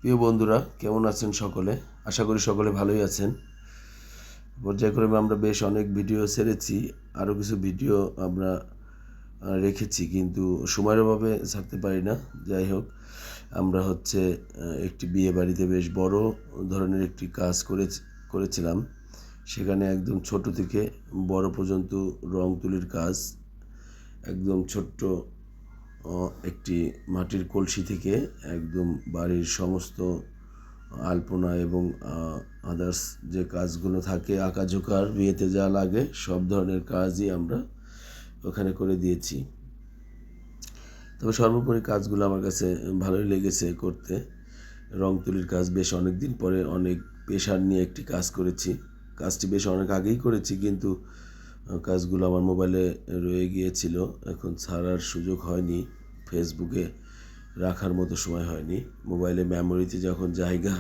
প্রিয় বন্ধুরা, কেমন আছেন সকলে? আশা করি সকলে ভালোই আছেন। পর্যায়ক্রমে আমরা বেশ অনেক ভিডিও ছেড়েছি, আরও কিছু ভিডিও আমরা রেখেছি, কিন্তু সময়ের অভাবে ছাড়তে পারি না। যাই হোক, আমরা একটি বিয়ে বাড়িতে বেশ বড় ধরনের একটি কাজ করেছিলাম। সেখানে একদম ছোট থেকে বড় পর্যন্ত রং তুলির কাজ, একদম ছোট্ট একটি মাটির কলসি থেকে একদম বাড়ির সমস্ত আলপনা এবং আদার্স যে কাজগুলো থাকে, আঁকাঝোঁকার, বিয়েতে যা লাগে সব ধরনের কাজই আমরা ওখানে করে দিয়েছি। তবে সর্বোপরি কাজগুলো আমার কাছে ভালোই লেগেছে করতে। রং তুলির কাজ বেশ অনেক দিন পরে অনেক প্রেশার নিয়ে একটি কাজ করেছি। কাজটি বেশ অনেক আগেই করেছি, কিন্তু কাজগুলো আমার মোবাইলে রয়ে গিয়েছিল, এখন ছাড়ার সুযোগ হয়নি, ফেসবুকে রাখার মতো সময় হয়নি। মোবাইলে মেমোরিতে যখন জায়গা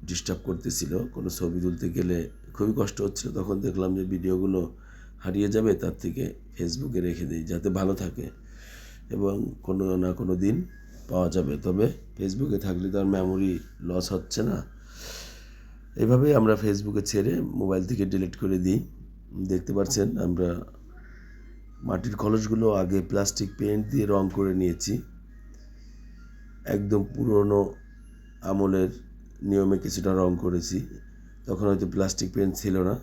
ডিস্টার্ব করতেছিল, কোনো ছবি তুলতে গেলে খুবই কষ্ট হচ্ছিল, তখন দেখলাম যে ভিডিওগুলো হারিয়ে যাবে, তার থেকে ফেসবুকে রেখে দিই যাতে ভালো থাকে এবং কোনো না কোনো দিন পাওয়া যাবে। তবে ফেসবুকে থাকলে তো আর মেমোরি লস হচ্ছে না। এভাবেই আমরা ফেসবুকে ছেড়ে মোবাইল থেকে ডিলিট করে দিই। দেখতে পাচ্ছেন আমরা মাটির কলসগুলো আগে প্লাস্টিক পেইন্ট দিয়ে রং করে নিয়েছি। একদম পুরনো আমলের নিয়মে কিছুটা রং করেছি। তখন হয়তো প্লাস্টিক পেইন্ট ছিল না,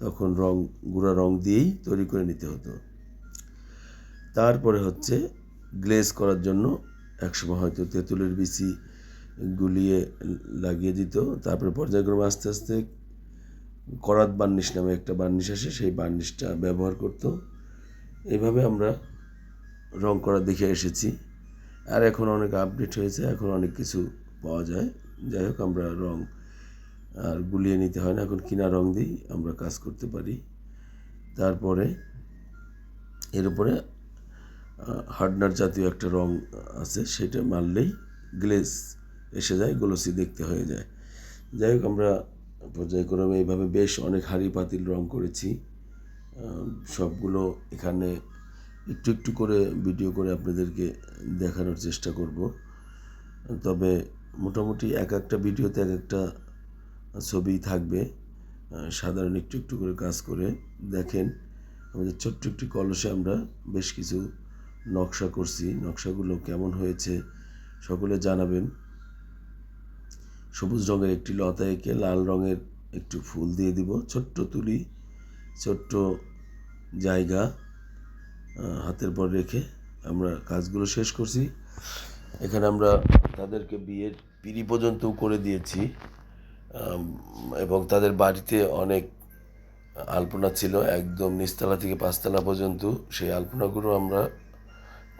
তখন গুঁড়া রং দিয়েই তৈরি করে নিতে হতো। তারপরে গ্লেজ করার জন্য একসময় হয়তো তেঁতুলের বিচি গুলিয়ে লাগিয়ে দিত। তারপরে পর্যায়ক্রমে আস্তে আস্তে করাত বার্নিশ নামে একটা বার্নিশ আসে, সেই বার্নিশটা ব্যবহার করত। এইভাবে আমরা রং করা দেখে এসেছি। আর এখন অনেক আপডেট হয়েছে, এখন অনেক কিছু পাওয়া যায়। যাই হোক, আমরা রং আর গুলিয়ে নিতে হয় না, এখন কিনা রং দিয়েই আমরা কাজ করতে পারি। তারপরে এর উপরে হার্ডনার জাতীয় একটা রং আছে, সেটা মারলেই গ্লেজ এসে যায়, গ্লোসি দেখতে হয়ে যায়। যাই হোক, আমরা পর্যায়ক্রমে এইভাবে বেশ অনেক হাঁড়ি পাতিল রং করেছি। সবগুলো এখানে একটু একটু করে ভিডিও করে আপনাদেরকে দেখানোর চেষ্টা করব। তবে মোটামুটি এক একটা ভিডিওতে এক একটা ছবি থাকবে। সাধারণ একটু একটু করে কাজ করে দেখেন। আমাদের ছোট্ট একটি কলসে আমরা বেশ কিছু নকশা করছি। নকশাগুলো কেমন হয়েছে সকলে জানাবেন। সবুজ রঙের একটি লতা এঁকে লাল রঙের একটু ফুল দিয়ে দিব। ছোট্ট তুলি, ছোট্ট জায়গা হাতের পর রেখে আমরা কাজগুলো শেষ করছি। এখানে আমরা তাদেরকে বিয়ের পিঁড়ি পর্যন্তও করে দিয়েছি এবং তাদের বাড়িতে অনেক আলপনা ছিল, একদম নিচতলা থেকে পাঁচতলা পর্যন্ত সেই আলপনাগুলো আমরা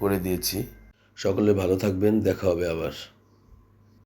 করে দিয়েছি। সকলে ভালো থাকবেন, দেখা হবে আবার।